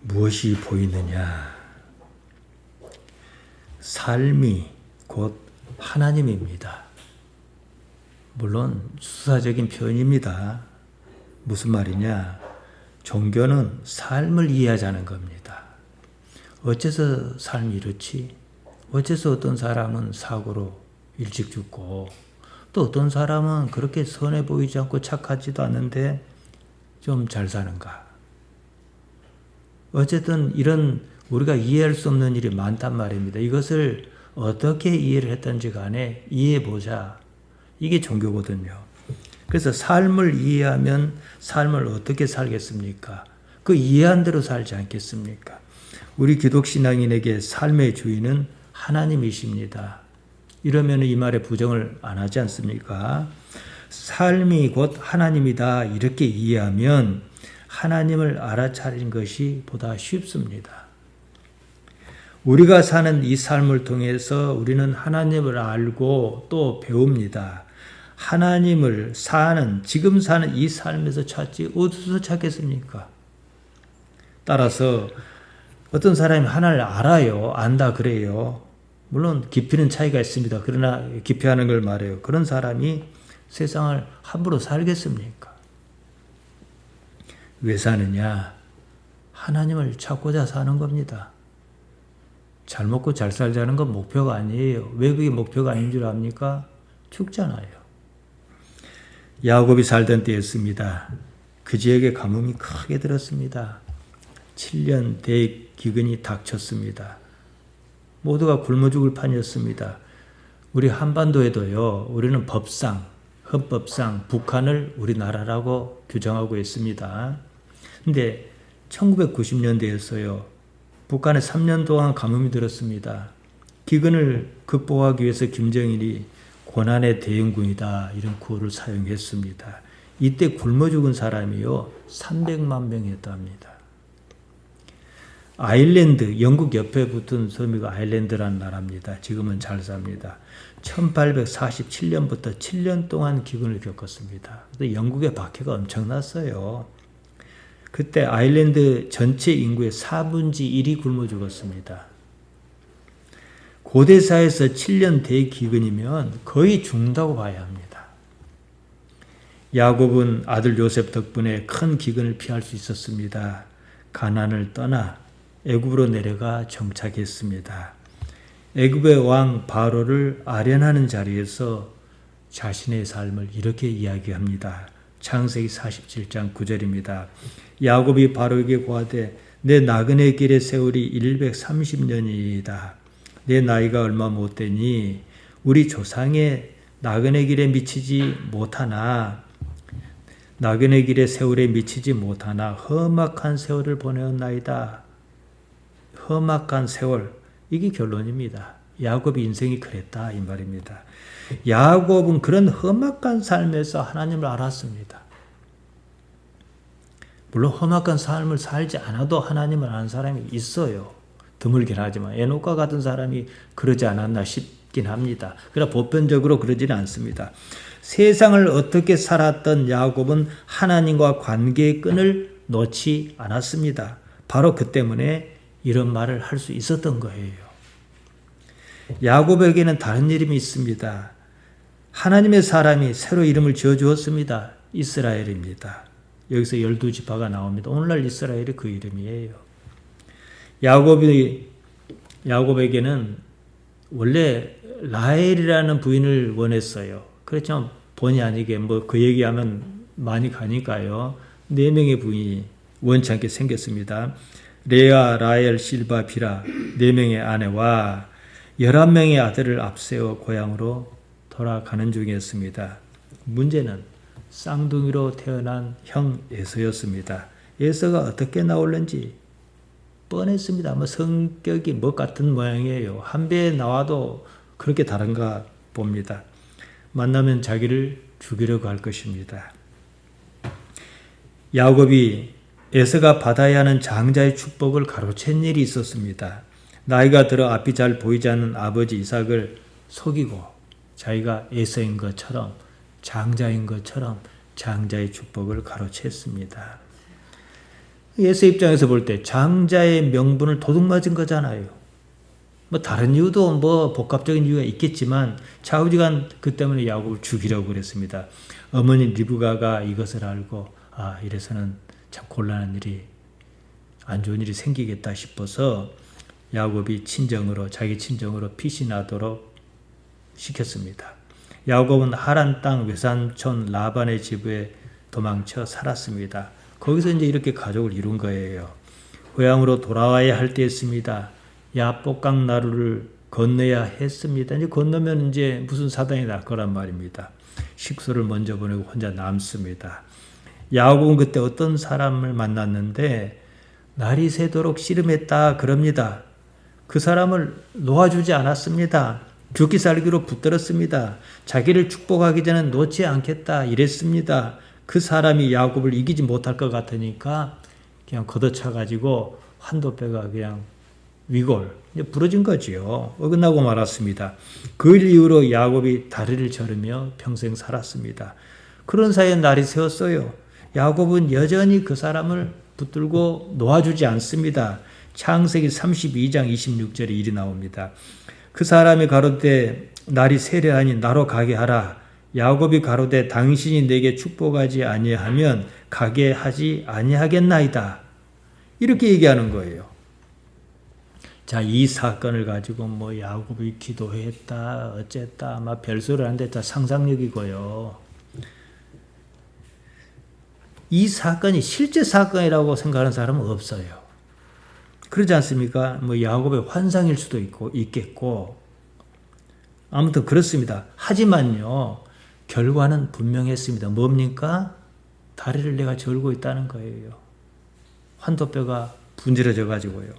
무엇이 보이느냐? 삶이 곧 하나님입니다. 물론 수사적인 표현입니다. 무슨 말이냐? 종교는 삶을 이해하자는 겁니다. 어째서 삶이 이렇지? 어째서 어떤 사람은 사고로 일찍 죽고 또 어떤 사람은 그렇게 선해 보이지 않고 착하지도 않은데 좀 잘 사는가? 어쨌든 이런 우리가 이해할 수 없는 일이 많단 말입니다. 이것을 어떻게 이해를 했든지 간에 이해해보자. 이게 종교거든요. 그래서 삶을 이해하면 삶을 어떻게 살겠습니까? 그 이해한 대로 살지 않겠습니까? 우리 기독신앙인에게 삶의 주인은 하나님이십니다. 이러면 이 말에 부정을 안 하지 않습니까? 삶이 곧 하나님이다 이렇게 이해하면 하나님을 알아차리는 것이 보다 쉽습니다. 우리가 사는 이 삶을 통해서 우리는 하나님을 알고 또 배웁니다. 하나님을 지금 사는 이 삶에서 찾지 어디서 찾겠습니까? 따라서 어떤 사람이 하나님을 알아요. 안다 그래요. 물론 깊이는 차이가 있습니다. 그러나 깊이하는 걸 말해요. 그런 사람이 세상을 함부로 살겠습니까? 왜 사느냐? 하나님을 찾고자 사는 겁니다. 잘 먹고 잘 살자는 건 목표가 아니에요. 왜 그게 목표가 아닌 줄 압니까? 죽잖아요. 야곱이 살던 때였습니다. 그 지역에 가뭄이 크게 들었습니다. 7년 대기근이 닥쳤습니다. 모두가 굶어 죽을 판이었습니다. 우리 한반도에도요, 우리는 헌법상 북한을 우리나라라고 규정하고 있습니다. 근데 1990년대였어요. 북한에 3년 동안 가뭄이 들었습니다. 기근을 극복하기 위해서 김정일이 고난의 대형군이다 이런 구호를 사용했습니다. 이때 굶어 죽은 사람이요 300만 명이었답니다. 아일랜드, 영국 옆에 붙은 섬이가 아일랜드라는 나라입니다. 지금은 잘 삽니다. 1847년부터 7년 동안 기근을 겪었습니다. 근데 영국의 박해가 엄청났어요. 그때 아일랜드 전체 인구의 4분의 1이 굶어 죽었습니다. 고대사에서 7년 대기근이면 거의 죽는다고 봐야 합니다. 야곱은 아들 요셉 덕분에 큰 기근을 피할 수 있었습니다. 가나안을 떠나 애굽으로 내려가 정착했습니다. 애굽의 왕 바로를 아련하는 자리에서 자신의 삶을 이렇게 이야기합니다. 창세기 47장 9절입니다. 야곱이 바로에게 고하되 내 나그네 길의 세월이 130년이다. 내 나이가 얼마 못되니 우리 조상의 나그네 길에 미치지 못하나 나그네 길의 세월에 미치지 못하나 험악한 세월을 보내었나이다. 험악한 세월, 이게 결론입니다. 야곱의 인생이 그랬다 이 말입니다. 야곱은 그런 험악한 삶에서 하나님을 알았습니다. 물론 험악한 삶을 살지 않아도 하나님을 아는 사람이 있어요. 드물긴 하지만 에녹과 같은 사람이 그러지 않았나 싶긴 합니다. 그러나 보편적으로 그러지는 않습니다. 세상을 어떻게 살았던 야곱은 하나님과 관계의 끈을 놓지 않았습니다. 바로 그 때문에 이런 말을 할 수 있었던 거예요. 야곱에게는 다른 이름이 있습니다. 하나님의 사람이 새로 이름을 지어주었습니다. 이스라엘입니다. 여기서 12지파가 나옵니다. 오늘날 이스라엘이 그 이름이에요. 야곱에게는 원래 라헬이라는 부인을 원했어요. 그렇지만 본의 아니게 그 얘기하면 많이 가니까요. 4명의 부인이 원치 않게 생겼습니다. 레아, 라헬, 실바, 비라 4명의 아내와 11명의 아들을 앞세워 고향으로 돌아가는 중이었습니다. 문제는 쌍둥이로 태어난 형 에서였습니다. 에서가 어떻게 나올는지 뻔했습니다. 성격이 같은 모양이에요. 한 배에 나와도 그렇게 다른가 봅니다. 만나면 자기를 죽이려고 할 것입니다. 야곱이 에서가 받아야 하는 장자의 축복을 가로챈 일이 있었습니다. 나이가 들어 앞이 잘 보이지 않는 아버지 이삭을 속이고 자기가 에서인 것처럼 장자인 것처럼 장자의 축복을 가로챘습니다. 에서 입장에서 볼 때 장자의 명분을 도둑맞은 거잖아요. 뭐 다른 이유도 뭐 복합적인 이유가 있겠지만 좌우지간 그 때문에 야곱을 죽이려고 그랬습니다. 어머니 리브가가 이것을 알고 이래서는 참 곤란한 일이 안 좋은 일이 생기겠다 싶어서 야곱이 자기 친정으로 피신하도록 시켰습니다. 야곱은 하란 땅 외삼촌 라반의 집에 도망쳐 살았습니다. 거기서 이제 이렇게 가족을 이룬 거예요. 고향으로 돌아와야 할 때였습니다. 야복강 나루를 건너야 했습니다. 이제 건너면 이제 무슨 사단이 날 거란 말입니다. 식소를 먼저 보내고 혼자 남습니다. 야곱은 그때 어떤 사람을 만났는데 날이 새도록 씨름했다 그럽니다. 그 사람을 놓아주지 않았습니다. 죽기 살기로 붙들었습니다. 자기를 축복하기 전에 놓지 않겠다 이랬습니다. 그 사람이 야곱을 이기지 못할 것 같으니까 그냥 걷어차가지고 환도뼈가 그냥 위골 부러진 거지요. 어긋나고 말았습니다. 그 이후로 야곱이 다리를 저르며 평생 살았습니다. 그런 사이에 날이 새었어요. 야곱은 여전히 그 사람을 붙들고 놓아주지 않습니다. 창세기 32장 26절에 일이 나옵니다. 그 사람이 가로되 날이 세려하니 나로 가게 하라. 야곱이 가로되 당신이 내게 축복하지 아니하면 가게 하지 아니하겠나이다. 이렇게 얘기하는 거예요. 자, 이 사건을 가지고 뭐 야곱이 기도했다, 어쨌다, 막 별소리를 한다, 다 상상력이고요. 이 사건이 실제 사건이라고 생각하는 사람은 없어요. 그러지 않습니까? 뭐 야곱의 환상일 수도 있겠고, 아무튼 그렇습니다. 하지만요, 결과는 분명했습니다. 뭡니까? 다리를 내가 절고 있다는 거예요. 환도뼈가 분질러져 가지고요.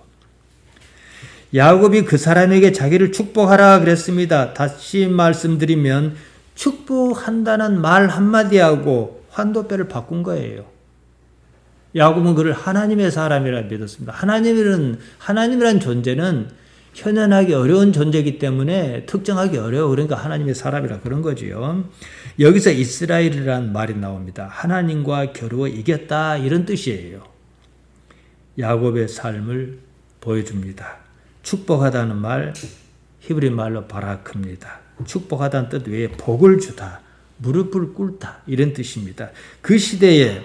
야곱이 그 사람에게 자기를 축복하라 그랬습니다. 다시 말씀드리면 축복한다는 말 한마디하고 환도뼈를 바꾼 거예요. 야곱은 그를 하나님의 사람이라 믿었습니다. 하나님이란 존재는 현현하기 어려운 존재이기 때문에 특정하기 어려워. 그러니까 하나님의 사람이라 그런 거지요. 여기서 이스라엘이라는 말이 나옵니다. 하나님과 겨루어 이겼다 이런 뜻이에요. 야곱의 삶을 보여줍니다. 축복하다는 말 히브리 말로 바라크입니다. 축복하다는 뜻 외에 복을 주다, 무릎을 꿇다 이런 뜻입니다. 그 시대에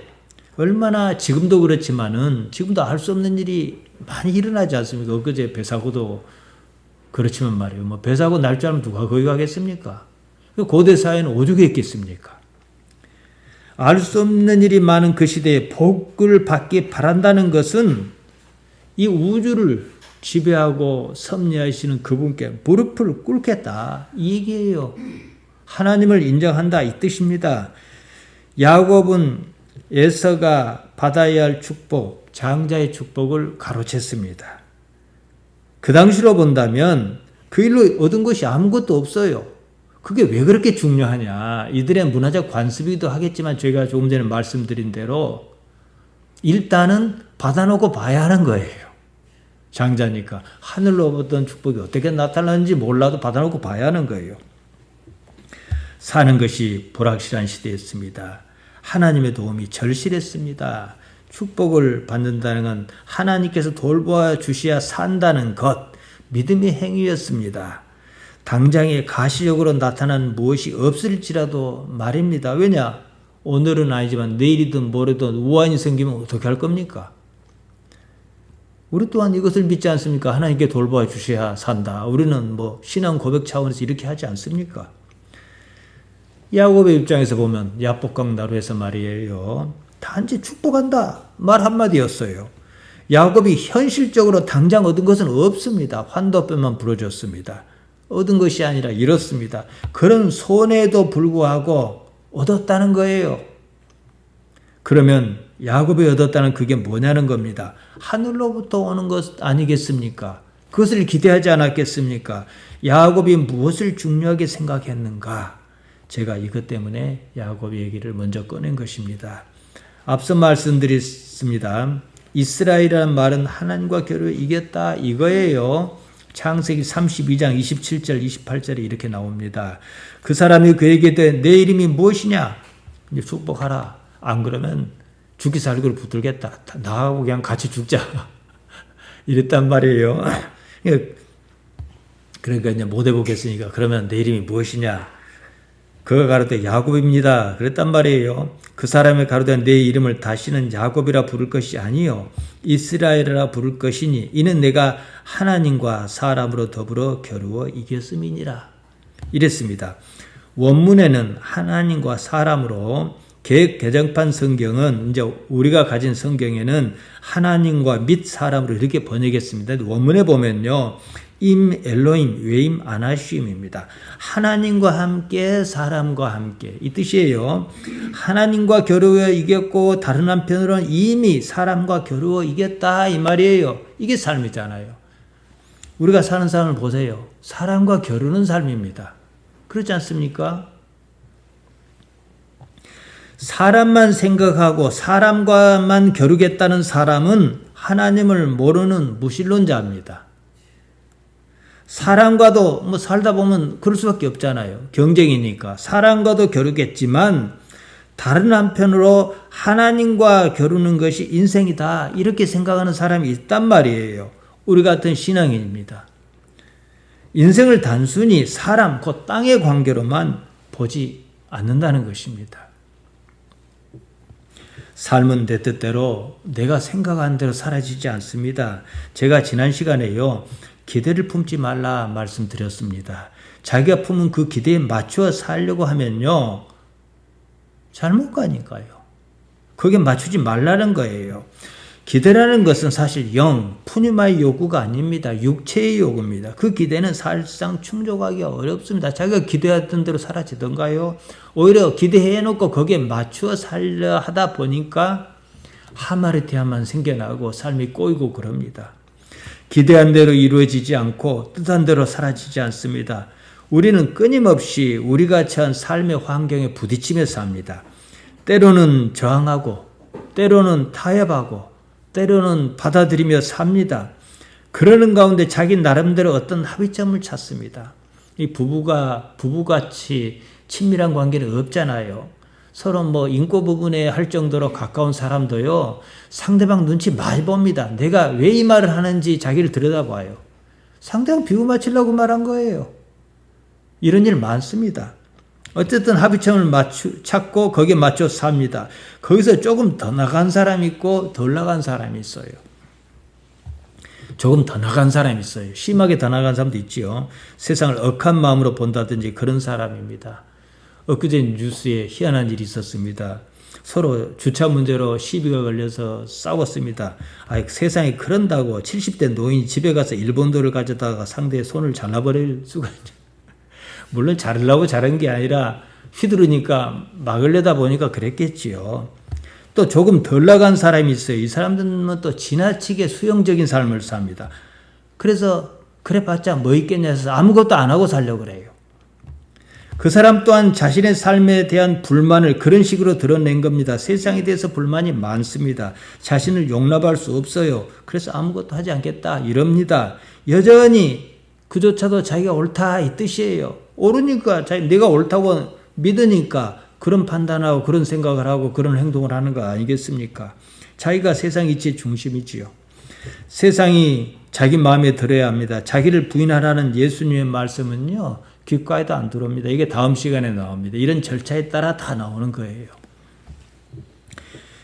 얼마나 지금도 그렇지만은 지금도 알 수 없는 일이 많이 일어나지 않습니까? 엊그제 배사고도 그렇지만 말이에요. 뭐 배사고 날 줄 알면 누가 거기 가겠습니까? 고대 사회는 오죽 했겠습니까? 알 수 없는 일이 많은 그 시대에 복을 받기 바란다는 것은 이 우주를 지배하고 섭리하시는 그분께 무릎을 꿇겠다 이 얘기예요. 하나님을 인정한다 이 뜻입니다. 야곱은 에서가 받아야 할 축복, 장자의 축복을 가로챘습니다. 그 당시로 본다면 그 일로 얻은 것이 아무것도 없어요. 그게 왜 그렇게 중요하냐. 이들의 문화적 관습이기도 하겠지만 제가 조금 전에 말씀드린 대로 일단은 받아놓고 봐야 하는 거예요. 장자니까 하늘로 얻던 축복이 어떻게 나타나는지 몰라도 받아놓고 봐야 하는 거예요. 사는 것이 불확실한 시대였습니다. 하나님의 도움이 절실했습니다. 축복을 받는다는 건 하나님께서 돌보아 주셔야 산다는 것, 믿음의 행위였습니다. 당장에 가시적으로 나타난 무엇이 없을지라도 말입니다. 왜냐? 오늘은 아니지만 내일이든 모레든 우환이 생기면 어떻게 할 겁니까? 우리 또한 이것을 믿지 않습니까? 하나님께 돌보아 주셔야 산다. 우리는 뭐 신앙 고백 차원에서 이렇게 하지 않습니까? 야곱의 입장에서 보면 야복강 나루에서 말이에요. 단지 축복한다. 말 한마디였어요. 야곱이 현실적으로 당장 얻은 것은 없습니다. 환도뼈만 부러졌습니다. 얻은 것이 아니라 잃었습니다. 그런 손해에도 불구하고 얻었다는 거예요. 그러면 야곱이 얻었다는 그게 뭐냐는 겁니다. 하늘로부터 오는 것 아니겠습니까? 그것을 기대하지 않았겠습니까? 야곱이 무엇을 중요하게 생각했는가? 제가 이것 때문에 야곱의 얘기를 먼저 꺼낸 것입니다. 앞서 말씀드렸습니다. 이스라엘이라는 말은 하나님과 겨루어 이겼다 이거예요. 창세기 32장 27절 28절에 이렇게 나옵니다. 그 사람이 그에게 내 이름이 무엇이냐? 이제 축복하라. 안 그러면 죽기 살기로 붙들겠다. 나하고 그냥 같이 죽자. 이랬단 말이에요. 그러니까 이제 못 해보겠으니까 그러면 내 이름이 무엇이냐? 그가 가로되 야곱입니다. 그랬단 말이에요. 그 사람의 가로되 내 이름을 다시는 야곱이라 부를 것이 아니요 이스라엘이라 부를 것이니 이는 내가 하나님과 사람으로 더불어 겨루어 이겼음이니라. 이랬습니다. 원문에는 하나님과 사람으로 개정판 성경은 이제 우리가 가진 성경에는 하나님과 및 사람으로 이렇게 번역했습니다. 원문에 보면요. 임 엘로임 웨임 아나심입니다. 하나님과 함께 사람과 함께 이 뜻이에요. 하나님과 겨루어 이겼고 다른 한편으로는 이미 사람과 겨루어 이겼다 이 말이에요. 이게 삶이잖아요. 우리가 사는 삶을 보세요. 사람과 겨루는 삶입니다. 그렇지 않습니까? 사람만 생각하고 사람과만 겨루겠다는 사람은 하나님을 모르는 무신론자입니다. 사람과도 뭐 살다 보면 그럴 수밖에 없잖아요. 경쟁이니까. 사람과도 겨루겠지만 다른 한편으로 하나님과 겨루는 것이 인생이다. 이렇게 생각하는 사람이 있단 말이에요. 우리 같은 신앙인입니다. 인생을 단순히 사람, 곧 땅의 관계로만 보지 않는다는 것입니다. 삶은 내 뜻대로 내가 생각한 대로 사라지지 않습니다. 제가 지난 시간에요. 기대를 품지 말라 말씀드렸습니다. 자기가 품은 그 기대에 맞추어 살려고 하면요. 잘못 가니까요. 거기에 맞추지 말라는 거예요. 기대라는 것은 사실 푸니마의 요구가 아닙니다. 육체의 요구입니다. 그 기대는 사실상 충족하기가 어렵습니다. 자기가 기대했던 대로 사라지던가요. 오히려 기대해놓고 거기에 맞추어 살려 하다 보니까 하마르티아만 생겨나고 삶이 꼬이고 그럽니다. 기대한 대로 이루어지지 않고 뜻한 대로 사라지지 않습니다. 우리는 끊임없이 우리가 처한 삶의 환경에 부딪히며 삽니다. 때로는 저항하고 때로는 타협하고 때로는 받아들이며 삽니다. 그러는 가운데 자기 나름대로 어떤 합의점을 찾습니다. 이 부부같이 친밀한 관계는 없잖아요. 서로 뭐 인고 부분에 할 정도로 가까운 사람도요. 상대방 눈치 많이 봅니다. 내가 왜 이 말을 하는지 자기를 들여다봐요. 상대방 비유 맞추려고 말한 거예요. 이런 일 많습니다. 어쨌든 합의점을 찾고 거기에 맞춰 삽니다. 거기서 조금 더 나간 사람이 있고 덜 나간 사람이 있어요. 조금 더 나간 사람이 있어요. 심하게 더 나간 사람도 있지요. 세상을 억한 마음으로 본다든지 그런 사람입니다. 엊그제 뉴스에 희한한 일이 있었습니다. 서로 주차 문제로 시비가 걸려서 싸웠습니다. 세상에 그런다고 70대 노인이 집에 가서 일본도를 가져다가 상대의 손을 잘라버릴 수가 있죠. 물론 자르려고 자른 게 아니라 휘두르니까 막으려다 보니까 그랬겠지요. 또 조금 덜 나간 사람이 있어요. 이 사람들은 또 지나치게 수용적인 삶을 삽니다. 그래서 그래봤자 뭐 있겠냐 해서 아무것도 안 하고 살려고 그래요. 그 사람 또한 자신의 삶에 대한 불만을 그런 식으로 드러낸 겁니다. 세상에 대해서 불만이 많습니다. 자신을 용납할 수 없어요. 그래서 아무것도 하지 않겠다 이럽니다. 여전히 그조차도 자기가 옳다 이 뜻이에요. 옳으니까 내가 옳다고 믿으니까 그런 판단하고 그런 생각을 하고 그런 행동을 하는 거 아니겠습니까? 자기가 세상 이치의 중심이지요. 세상이 자기 마음에 들어야 합니다. 자기를 부인하라는 예수님의 말씀은요. 귓가에도 안 들어옵니다. 이게 다음 시간에 나옵니다. 이런 절차에 따라 다 나오는 거예요.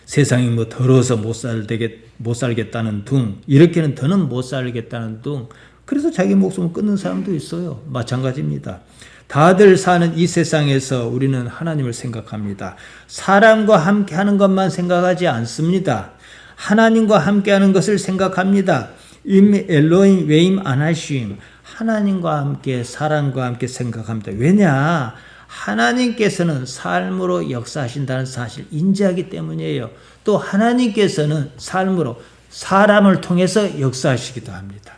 세상이 뭐 더러워서 못 살겠다는 둥, 이렇게는 더는 못 살겠다는 둥, 그래서 자기 목숨을 끊는 사람도 있어요. 마찬가지입니다. 다들 사는 이 세상에서 우리는 하나님을 생각합니다. 사람과 함께하는 것만 생각하지 않습니다. 하나님과 함께하는 것을 생각합니다. 임 엘로임 웨임 아나심, 하나님과 함께 사람과 함께 생각합니다. 왜냐? 하나님께서는 삶으로 역사하신다는 사실 인지하기 때문이에요. 또 하나님께서는 삶으로 사람을 통해서 역사하시기도 합니다.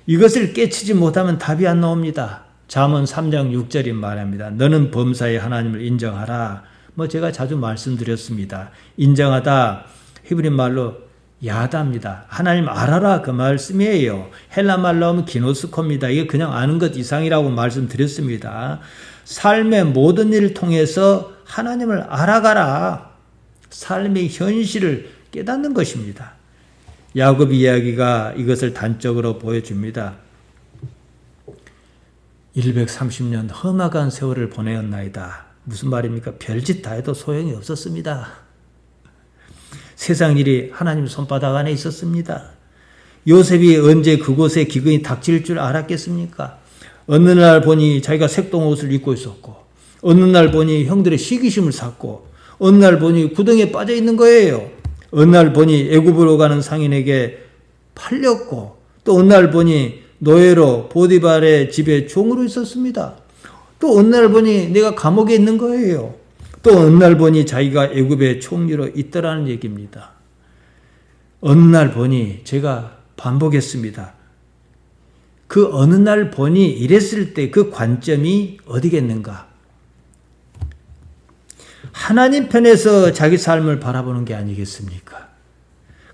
이것을 깨치지 못하면 답이 안 나옵니다. 잠언 3장 6절이 말합니다. 너는 범사에 하나님을 인정하라. 제가 자주 말씀드렸습니다. 인정하다, 히브리 말로 야다입니다. 하나님 알아라 그 말씀이에요. 헬라 말로 하면 기노스코입니다. 이게 그냥 아는 것 이상이라고 말씀드렸습니다. 삶의 모든 일을 통해서 하나님을 알아가라. 삶의 현실을 깨닫는 것입니다. 야곱 이야기가 이것을 단적으로 보여줍니다. 130년 험악한 세월을 보내었나이다. 무슨 말입니까? 별짓 다 해도 소용이 없었습니다. 세상 일이 하나님 손바닥 안에 있었습니다. 요셉이 언제 그곳에 기근이 닥칠 줄 알았겠습니까? 어느 날 보니 자기가 색동 옷을 입고 있었고, 어느 날 보니 형들의 시기심을 샀고, 어느 날 보니 구덩이에 빠져 있는 거예요. 어느 날 보니 애굽으로 가는 상인에게 팔렸고, 또 어느 날 보니 노예로 보디발의 집에 종으로 있었습니다. 또 어느 날 보니 내가 감옥에 있는 거예요. 또 어느 날 보니 자기가 애굽의 총리로 있더라는 얘기입니다. 어느 날 보니 제가 반복했습니다. 그 어느 날 보니 이랬을 때 그 관점이 어디겠는가? 하나님 편에서 자기 삶을 바라보는 게 아니겠습니까?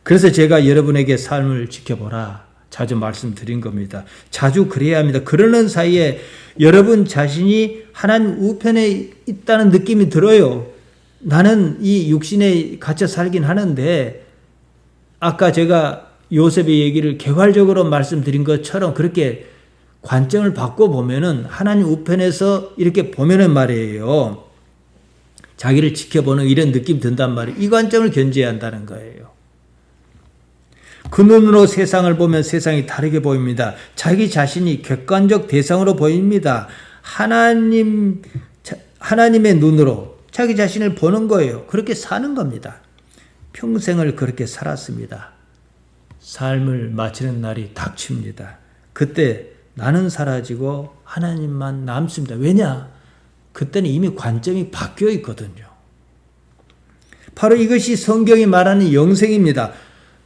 그래서 제가 여러분에게 삶을 지켜보라 자주 말씀드린 겁니다. 자주 그래야 합니다. 그러는 사이에 여러분 자신이 하나님 우편에 있다는 느낌이 들어요. 나는 이 육신에 갇혀 살긴 하는데, 아까 제가 요셉의 얘기를 개괄적으로 말씀드린 것처럼 그렇게 관점을 바꿔보면은 하나님 우편에서 이렇게 보면은 말이에요. 자기를 지켜보는 이런 느낌 든단 말이에요. 이 관점을 견지해야 한다는 거예요. 그 눈으로 세상을 보면 세상이 다르게 보입니다. 자기 자신이 객관적 대상으로 보입니다. 하나님의 눈으로 자기 자신을 보는 거예요. 그렇게 사는 겁니다. 평생을 그렇게 살았습니다. 삶을 마치는 날이 닥칩니다. 그때 나는 사라지고 하나님만 남습니다. 왜냐? 그때는 이미 관점이 바뀌어 있거든요. 바로 이것이 성경이 말하는 영생입니다.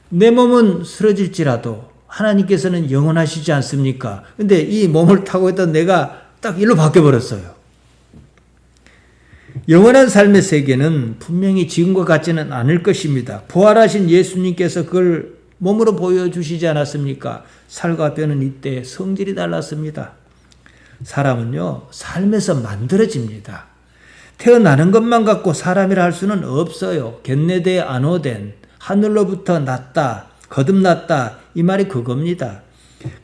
내 몸은 쓰러질지라도 하나님께서는 영원하시지 않습니까? 근데 이 몸을 타고 있던 내가 딱 일로 바뀌어버렸어요. 영원한 삶의 세계는 분명히 지금과 같지는 않을 것입니다. 부활하신 예수님께서 그걸 몸으로 보여주시지 않았습니까? 살과 뼈는 이때 성질이 달랐습니다. 사람은요, 삶에서 만들어집니다. 태어나는 것만 갖고 사람이라 할 수는 없어요. 겟네데 아노덴, 하늘로부터 났다, 거듭났다, 이 말이 그겁니다.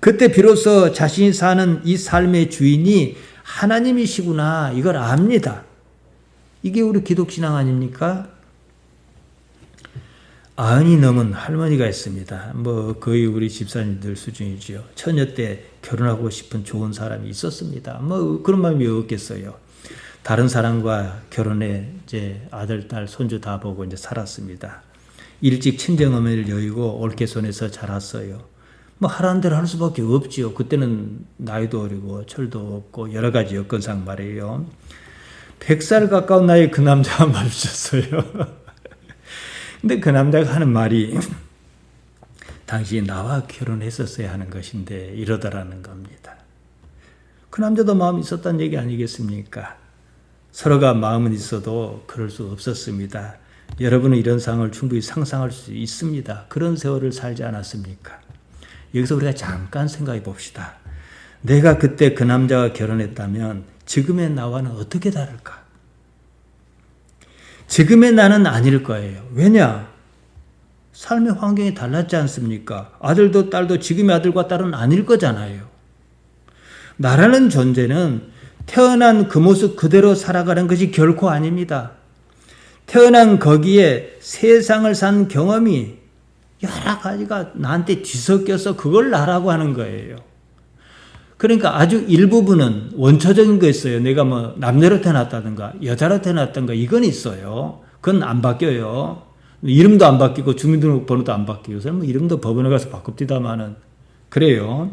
그때 비로소 자신이 사는 이 삶의 주인이 하나님이시구나, 이걸 압니다. 이게 우리 기독신앙 아닙니까? 90이 넘은 할머니가 있습니다. 거의 우리 집사님들 수준이지요. 처녀 때 결혼하고 싶은 좋은 사람이 있었습니다. 그런 마음이 없겠어요. 다른 사람과 결혼해 이제 아들, 딸, 손주 다 보고 이제 살았습니다. 일찍 친정어머니를 여의고 올케손에서 자랐어요. 하라는 대로 할 수밖에 없지요. 그때는 나이도 어리고 철도 없고 여러 가지 여건상 말이에요. 100살 가까운 나이에 그 남자가 마주쳤어요. 근데 그 남자가 하는 말이 당신이 나와 결혼했었어야 하는 것인데 이러더라는 겁니다. 그 남자도 마음이 있었다는 얘기 아니겠습니까? 서로가 마음은 있어도 그럴 수 없었습니다. 여러분은 이런 상황을 충분히 상상할 수 있습니다. 그런 세월을 살지 않았습니까? 여기서 우리가 잠깐 생각해 봅시다. 내가 그때 그 남자와 결혼했다면 지금의 나와는 어떻게 다를까? 지금의 나는 아닐 거예요. 왜냐? 삶의 환경이 달랐지 않습니까? 아들도 딸도 지금의 아들과 딸은 아닐 거잖아요. 나라는 존재는 태어난 그 모습 그대로 살아가는 것이 결코 아닙니다. 태어난 거기에 세상을 산 경험이 여러 가지가 나한테 뒤섞여서 그걸 나라고 하는 거예요. 그러니까 아주 일부분은 원초적인 거 있어요. 내가 남녀로 태어났다든가 여자로 태어났다든가 이건 있어요. 그건 안 바뀌어요. 이름도 안 바뀌고 주민등록번호도 안 바뀌고 설마 이름도 법원에 가서 바꿉디다마는 그래요.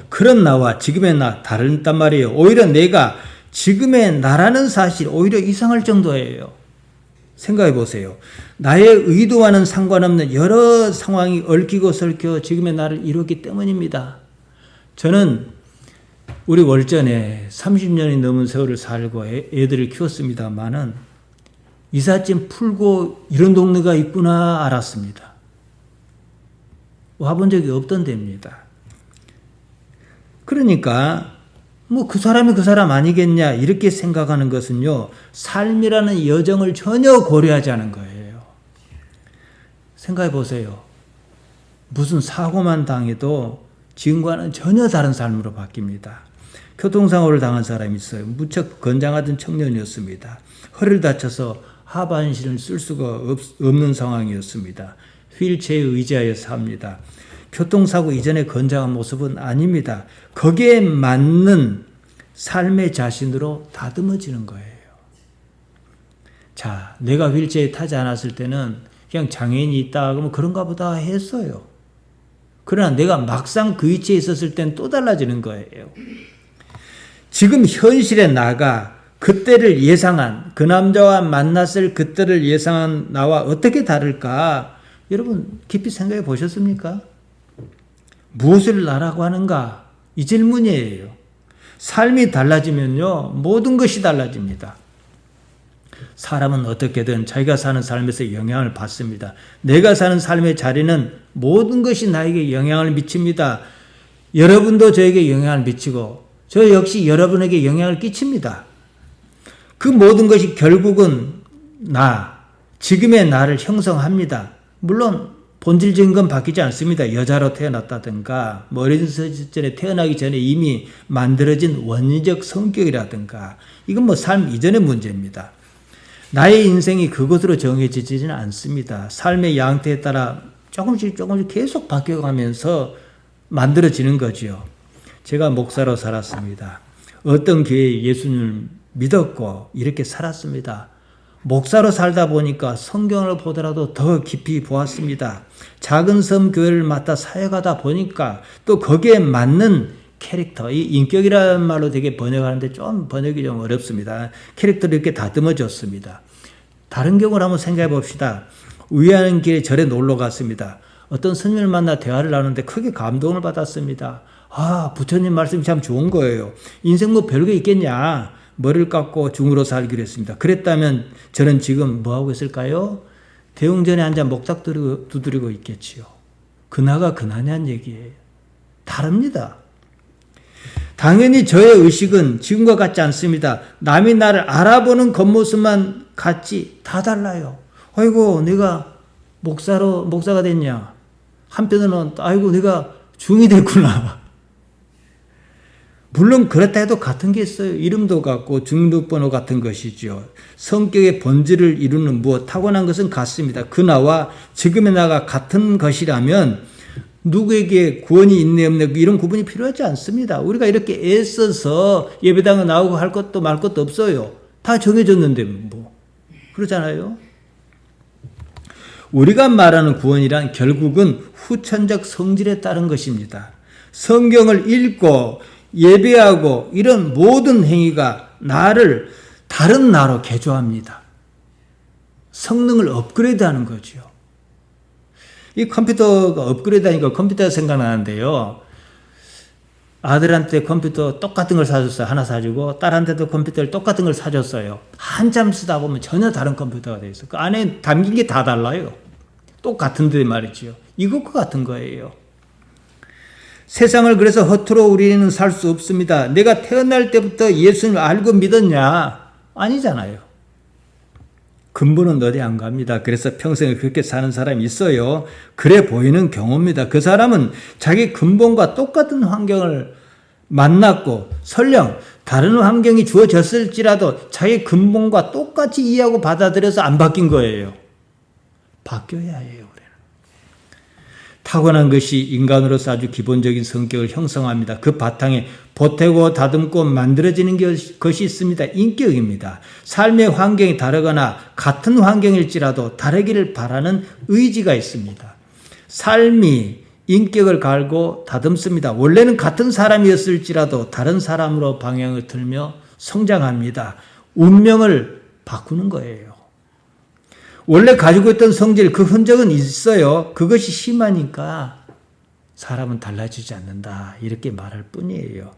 그런 나와 지금의 나 다르단 말이에요. 오히려 내가 지금의 나라는 사실 오히려 이상할 정도예요. 생각해 보세요. 나의 의도와는 상관없는 여러 상황이 얽히고 설켜 지금의 나를 이뤘기 때문입니다. 저는 우리 월전에 30년이 넘은 세월을 살고 애들을 키웠습니다만은 이삿짐 풀고 이런 동네가 있구나 알았습니다. 와본 적이 없던 데입니다. 그러니까 뭐 그 사람이 그 사람 아니겠냐 이렇게 생각하는 것은요, 삶이라는 여정을 전혀 고려하지 않은 거예요. 생각해 보세요. 무슨 사고만 당해도 지금과는 전혀 다른 삶으로 바뀝니다. 교통사고를 당한 사람이 있어요. 무척 건장하던 청년이었습니다. 허리를 다쳐서 하반신을 쓸 수가 없는 상황이었습니다. 휠체어에 의지하여 삽니다. 교통사고 이전의 건장한 모습은 아닙니다. 거기에 맞는 삶의 자신으로 다듬어지는 거예요. 자, 내가 휠체어에 타지 않았을 때는 그냥 장애인이 있다 그러면 그런가 보다 했어요. 그러나 내가 막상 그 위치에 있었을 땐 또 달라지는 거예요. 지금 현실에 나가 그때를 예상한, 그 남자와 만났을 그때를 예상한 나와 어떻게 다를까? 여러분 깊이 생각해 보셨습니까? 무엇을 나라고 하는가? 이 질문이에요. 삶이 달라지면요, 모든 것이 달라집니다. 사람은 어떻게든 자기가 사는 삶에서 영향을 받습니다. 내가 사는 삶의 자리는 모든 것이 나에게 영향을 미칩니다. 여러분도 저에게 영향을 미치고 저 역시 여러분에게 영향을 끼칩니다. 그 모든 것이 결국은 지금의 나를 형성합니다. 물론 본질적인 건 바뀌지 않습니다. 여자로 태어났다든가 어린 시절에 태어나기 전에 이미 만들어진 원리적 성격이라든가 이건 삶 이전의 문제입니다. 나의 인생이 그것으로 정해지지는 않습니다. 삶의 양태에 따라 조금씩 계속 바뀌어가면서 만들어지는 거죠. 제가 목사로 살았습니다. 어떤 교회에 예수님을 믿었고 이렇게 살았습니다. 목사로 살다 보니까 성경을 보더라도 더 깊이 보았습니다. 작은 섬 교회를 맡아 사역하다 보니까 또 거기에 맞는 캐릭터, 이 인격이라는 말로 되게 번역하는데 번역이 좀 어렵습니다. 캐릭터를 이렇게 다듬어줬습니다. 다른 경우를 한번 생각해 봅시다. 우회하는 길에 절에 놀러 갔습니다. 어떤 스님을 만나 대화를 나누는데 크게 감동을 받았습니다. 부처님 말씀이 참 좋은 거예요. 인생 뭐 별게 있겠냐. 머리를 깎고 중으로 살기로 했습니다. 그랬다면 저는 지금 뭐하고 있을까요? 대웅전에 앉아 목탁 두드리고 있겠지요. 그나가 그나냐는 얘기예요. 다릅니다. 당연히 저의 의식은 지금과 같지 않습니다. 남이 나를 알아보는 겉모습만 같지 다 달라요. 아이고 내가 목사가 됐냐. 한편으로는 아이고 내가 중이 됐구나. 물론 그렇다 해도 같은 게 있어요. 이름도 같고 중등번호 같은 것이죠. 성격의 본질을 이루는 무엇 타고난 것은 같습니다. 그 나와 지금의 나가 같은 것이라면 누구에게 구원이 있네 없네 이런 구분이 필요하지 않습니다. 우리가 이렇게 애써서 예배당에 나오고 할 것도 말 것도 없어요. 다 정해졌는데 뭐 그러잖아요. 우리가 말하는 구원이란 결국은 후천적 성질에 따른 것입니다. 성경을 읽고 예배하고 이런 모든 행위가 나를 다른 나로 개조합니다. 성능을 업그레이드하는 거죠. 이 컴퓨터가 업그레이드하니까 컴퓨터가 생각나는데요. 아들한테 컴퓨터 똑같은 걸 사줬어요. 하나 사주고 딸한테도 컴퓨터를 똑같은 걸 사줬어요. 한참 쓰다 보면 전혀 다른 컴퓨터가 돼 있어요. 그 안에 담긴 게 다 달라요. 똑같은데 말이죠. 이것과 같은 거예요. 세상을 그래서 허투루 우리는 살 수 없습니다. 내가 태어날 때부터 예수님을 알고 믿었냐? 아니잖아요. 근본은 어디 안 갑니다. 그래서 평생을 그렇게 사는 사람이 있어요. 그래 보이는 경우입니다. 그 사람은 자기 근본과 똑같은 환경을 만났고 설령 다른 환경이 주어졌을지라도 자기 근본과 똑같이 이해하고 받아들여서 안 바뀐 거예요. 바뀌어야 해요. 타고난 것이 인간으로서 아주 기본적인 성격을 형성합니다. 그 바탕에 보태고 다듬고 만들어지는 것이 있습니다. 인격입니다. 삶의 환경이 다르거나 같은 환경일지라도 다르기를 바라는 의지가 있습니다. 삶이 인격을 갈고 다듬습니다. 원래는 같은 사람이었을지라도 다른 사람으로 방향을 틀며 성장합니다. 운명을 바꾸는 거예요. 원래 가지고 있던 성질, 그 흔적은 있어요. 그것이 심하니까 사람은 달라지지 않는다. 이렇게 말할 뿐이에요.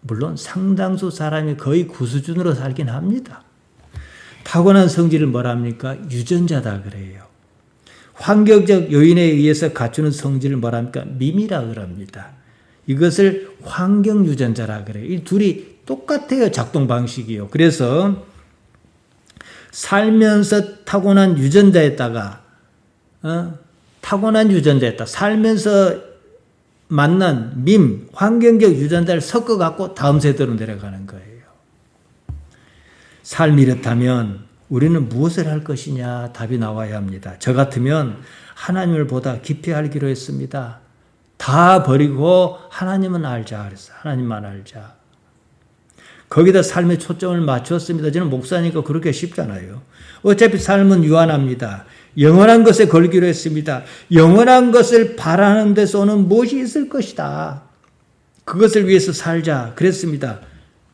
물론 상당수 사람이 거의 구수준으로 살긴 합니다. 타고난 성질을 뭐라 합니까? 유전자다 그래요. 환경적 요인에 의해서 갖추는 성질을 뭐라 합니까? 미미라 그럽니다. 이것을 환경유전자라 그래요. 이 둘이 똑같아요. 작동 방식이요. 그래서 살면서 타고난 유전자에다가 살면서 만난 환경적 유전자를 섞어갖고 다음 세대로 내려가는 거예요. 삶이 이렇다면 우리는 무엇을 할 것이냐 답이 나와야 합니다. 저 같으면 하나님을 보다 깊이 알기로 했습니다. 다 버리고 하나님은 알자 그랬어. 하나님만 알자. 거기다 삶의 초점을 맞췄습니다. 저는 목사니까 그렇게 쉽잖아요. 어차피 삶은 유한합니다. 영원한 것에 걸기로 했습니다. 영원한 것을 바라는 데서는 무엇이 있을 것이다. 그것을 위해서 살자 그랬습니다.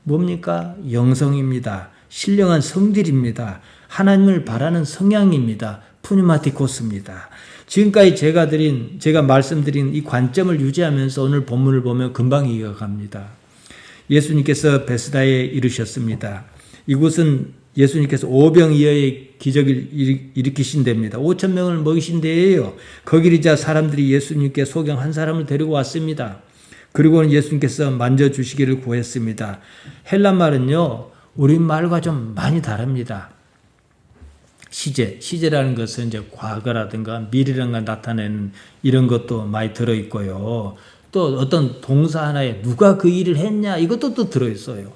뭡니까? 영성입니다. 신령한 성질입니다. 하나님을 바라는 성향입니다. 푸뉴마티코스입니다. 지금까지 제가 말씀드린 이 관점을 유지하면서 오늘 본문을 보면 금방 이어갑니다. 예수님께서 베스다에 이르셨습니다. 이곳은 예수님께서 오병이어의 기적을 일으키신 데입니다. 5,000명을 먹이신 데예요. 거기리자 사람들이 예수님께 소경 한 사람을 데리고 왔습니다. 그리고는 예수님께서 만져주시기를 구했습니다. 헬란 말은요, 우리말과 좀 많이 다릅니다. 시제라는 것은 이제 과거라든가 미래라는 걸 나타내는 이런 것도 많이 들어있고요. 또 어떤 동사 하나에 누가 그 일을 했냐 이것도 또 들어있어요.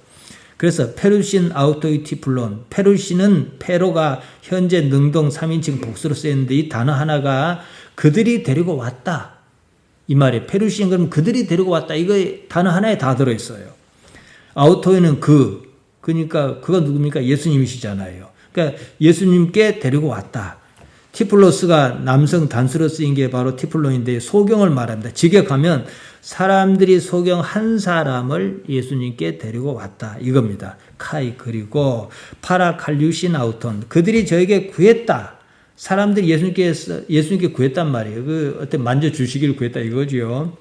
그래서 페루신 아우토이티 플론, 페루신은 페로가 현재 능동 3인칭 복수로 쓰였는데 이 단어 하나가 그들이 데리고 왔다. 이 말이에요. 페루신 그러면 그들이 데리고 왔다. 이거 단어 하나에 다 들어있어요. 아우토이는 그러니까 그가 누굽니까? 예수님이시잖아요. 그러니까 예수님께 데리고 왔다. 티플로스가 남성 단수로 쓰인 게 바로 티플론인데 소경을 말합니다. 직역하면 사람들이 소경 한 사람을 예수님께 데리고 왔다. 이겁니다. 카이 그리고 파라칼류신 아우톤 그들이 저에게 구했다. 사람들이 예수님께 구했단 말이에요. 어떤 만져주시기를 구했다 이거죠.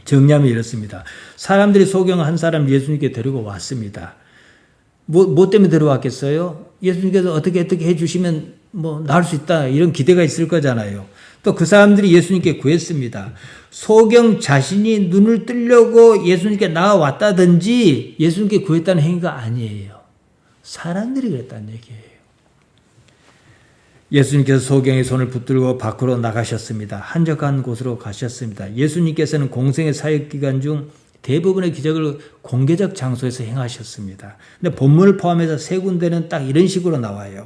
정리하면 이렇습니다. 사람들이 소경 한 사람 예수님께 데리고 왔습니다. 뭐 때문에 데려왔겠어요? 예수님께서 어떻게 해주시면 나을 수 있다. 이런 기대가 있을 거잖아요. 또 그 사람들이 예수님께 구했습니다. 소경 자신이 눈을 뜨려고 예수님께 나아왔다든지 예수님께 구했다는 행위가 아니에요. 사람들이 그랬다는 얘기예요. 예수님께서 소경의 손을 붙들고 밖으로 나가셨습니다. 한적한 곳으로 가셨습니다. 예수님께서는 공생의 사역 기간 중 대부분의 기적을 공개적 장소에서 행하셨습니다. 근데 본문을 포함해서 세 군데는 딱 이런 식으로 나와요.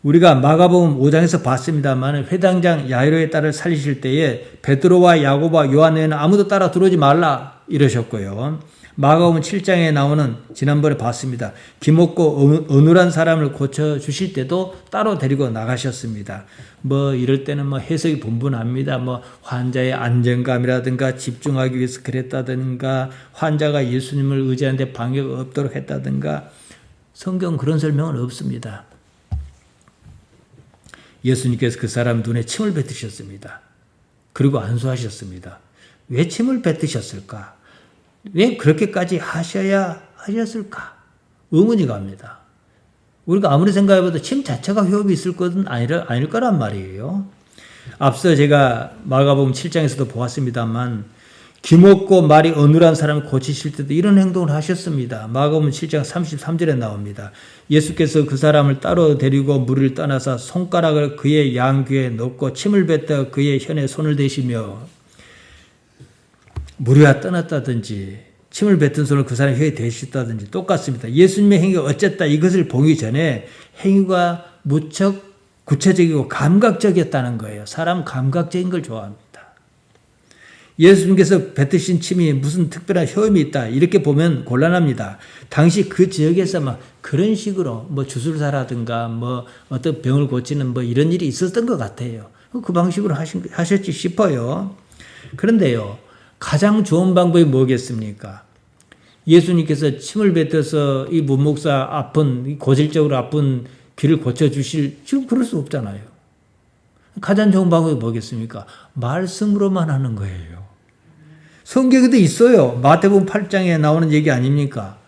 우리가 마가복음 5장에서 봤습니다만 회당장 야이로의 딸을 살리실 때에 베드로와 야고보와 요한 외에는 아무도 따라 들어오지 말라 이러셨고요. 마가복음 7장에 나오는 지난번에 봤습니다. 기먹고 어눌한 사람을 고쳐주실 때도 따로 데리고 나가셨습니다. 이럴 때는 해석이 분분합니다. 환자의 안정감이라든가 집중하기 위해서 그랬다든가 환자가 예수님을 의지하는데 방해가 없도록 했다든가 성경 그런 설명은 없습니다. 예수님께서 그 사람 눈에 침을 뱉으셨습니다. 그리고 안수하셨습니다. 왜 침을 뱉으셨을까? 왜 그렇게까지 하셨을까? 의문이 갑니다. 우리가 아무리 생각해봐도 침 자체가 효험이 있을 것은 아닐 거란 말이에요. 앞서 제가 마가복음 7장에서도 보았습니다만 기먹고 말이 어눌한 사람을 고치실 때도 이런 행동을 하셨습니다. 마가복음 7장 33절에 나옵니다. 예수께서 그 사람을 따로 데리고 무리를 떠나서 손가락을 그의 양귀에 넣고 침을 뱉어 그의 현에 손을 대시며 무리가 떠났다든지 침을 뱉은 손을 그 사람의 혀에 대셨다든지 똑같습니다. 예수님의 행위가 어쨌다 이것을 보기 전에 행위가 무척 구체적이고 감각적이었다는 거예요. 사람 감각적인 걸 좋아합니다. 예수님께서 뱉으신 침이 무슨 특별한 효험이 있다 이렇게 보면 곤란합니다. 당시 그 지역에서 그런 식으로 주술사라든가 어떤 병을 고치는 이런 일이 있었던 것 같아요. 그 방식으로 하셨지 싶어요. 그런데요. 가장 좋은 방법이 뭐겠습니까? 예수님께서 침을 뱉어서 이 문목사 고질적으로 아픈 귀를 고쳐주실, 지금 그럴 수 없잖아요. 가장 좋은 방법이 뭐겠습니까? 말씀으로만 하는 거예요. 성경에도 있어요. 마태복음 8장에 나오는 얘기 아닙니까?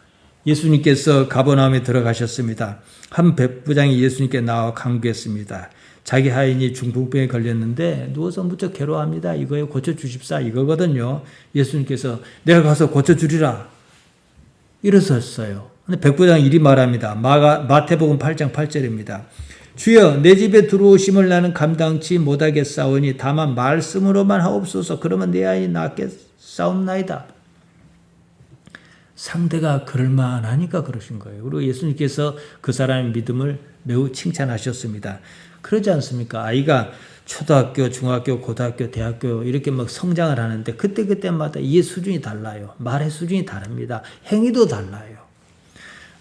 예수님께서 가버나움에 들어가셨습니다. 한 백부장이 예수님께 나와 간구했습니다. 자기 하인이 중풍병에 걸렸는데 누워서 무척 괴로워합니다. 이거에 고쳐주십사 이거거든요. 예수님께서 내가 가서 고쳐주리라 이러셨어요. 근데 백부장 이리 말합니다. 마태복음 8장 8절입니다. 주여 내 집에 들어오심을 나는 감당치 못하겠사오니 다만 말씀으로만 하옵소서. 그러면 내 아이 낫겠사옵나이다. 상대가 그럴만하니까 그러신 거예요. 그리고 예수님께서 그 사람의 믿음을 매우 칭찬하셨습니다. 그러지 않습니까? 아이가 초등학교, 중학교, 고등학교, 대학교 이렇게 막 성장을 하는데 그때마다 이해 수준이 달라요. 말의 수준이 다릅니다. 행위도 달라요.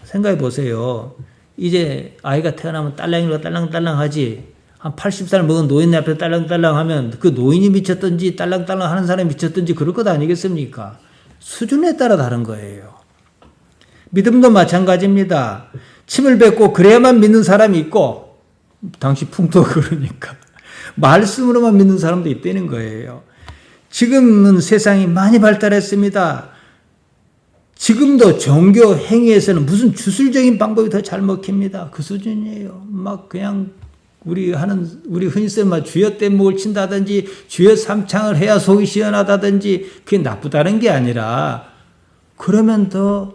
생각해 보세요. 이제 아이가 태어나면 딸랑이로 딸랑딸랑 하지 한 80살 먹은 노인 앞에 딸랑딸랑 하면 그 노인이 미쳤든지 딸랑딸랑 하는 사람이 미쳤든지 그럴 것 아니겠습니까? 수준에 따라 다른 거예요. 믿음도 마찬가지입니다. 침을 뱉고 그래야만 믿는 사람이 있고 당시 풍토 그러니까 말씀으로만 믿는 사람도 있다는 거예요. 지금은 세상이 많이 발달했습니다. 지금도 종교 행위에서는 무슨 주술적인 방법이 더 잘 먹힙니다. 그 수준이에요. 막 그냥 우리 흔히 쓰는 말 주여 뗏목을 친다든지 주여 삼창을 해야 속이 시원하다든지 그게 나쁘다는 게 아니라 그러면 더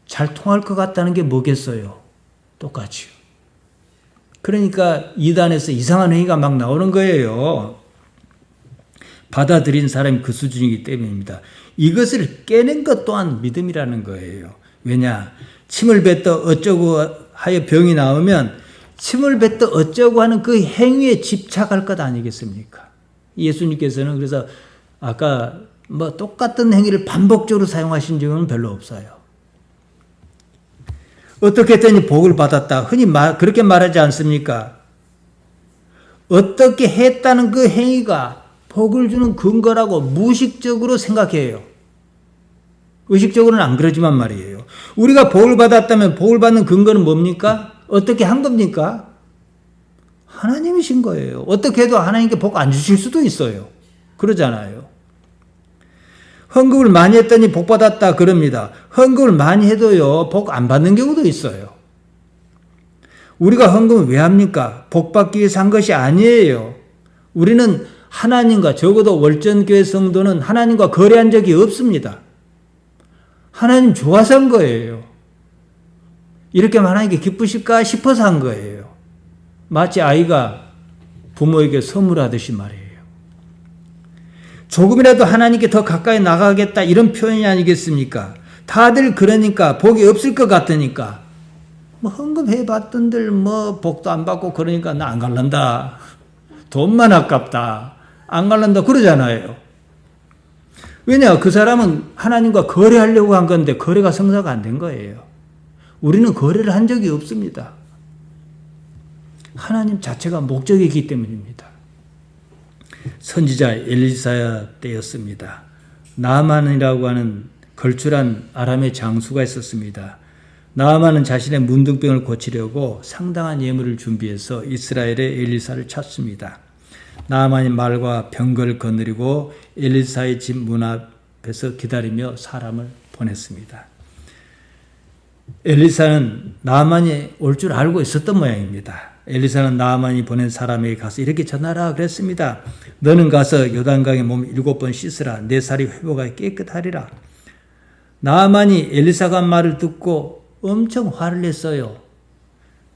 잘 통할 것 같다는 게 뭐겠어요? 똑같이요. 그러니까 이단에서 이상한 행위가 막 나오는 거예요. 받아들인 사람이 그 수준이기 때문입니다. 이것을 깨는 것 또한 믿음이라는 거예요. 왜냐? 침을 뱉어 어쩌고 하여 병이 나오면 침을 뱉어 어쩌고 하는 그 행위에 집착할 것 아니겠습니까? 예수님께서는 그래서 아까 뭐 똑같은 행위를 반복적으로 사용하신 적은 별로 없어요. 어떻게 했더니 복을 받았다. 흔히 그렇게 말하지 않습니까? 어떻게 했다는 그 행위가 복을 주는 근거라고 무의식적으로 생각해요. 의식적으로는 안 그러지만 말이에요. 우리가 복을 받았다면 복을 받는 근거는 뭡니까? 어떻게 한 겁니까? 하나님이신 거예요. 어떻게 해도 하나님께 복 안 주실 수도 있어요. 그러잖아요. 헌금을 많이 했더니 복 받았다 그럽니다. 헌금을 많이 해도요, 복 안 받는 경우도 있어요. 우리가 헌금을 왜 합니까? 복 받기 위해서 한 것이 아니에요. 우리는 하나님과 적어도 월전교회 성도는 하나님과 거래한 적이 없습니다. 하나님 좋아서 한 거예요. 이렇게 하나님께 기쁘실까 싶어서 한 거예요. 마치 아이가 부모에게 선물하듯이 말이에요. 조금이라도 하나님께 더 가까이 나가겠다 이런 표현이 아니겠습니까? 다들 그러니까 복이 없을 것 같으니까 뭐 헌금해 봤던들 뭐 복도 안 받고 그러니까 나 안 갈란다. 돈만 아깝다. 안 갈란다 그러잖아요. 왜냐? 그 사람은 하나님과 거래하려고 한 건데 거래가 성사가 안 된 거예요. 우리는 거래를 한 적이 없습니다. 하나님 자체가 목적이기 때문입니다. 선지자 엘리사 때였습니다. 나아만이라고 하는 걸출한 아람의 장수가 있었습니다. 나아만은 자신의 문둥병을 고치려고 상당한 예물을 준비해서 이스라엘의 엘리사를 찾습니다. 나아만이 말과 병거를 거느리고 엘리사의 집 문 앞에서 기다리며 사람을 보냈습니다. 엘리사는 나아만이 올 줄 알고 있었던 모양입니다. 엘리사는 나아만이 보낸 사람에게 가서 이렇게 전하라 그랬습니다. 너는 가서 요단강에 몸 7번 씻으라. 내 살이 회복하여 깨끗하리라. 나아만이 엘리사가 한 말을 듣고 엄청 화를 냈어요.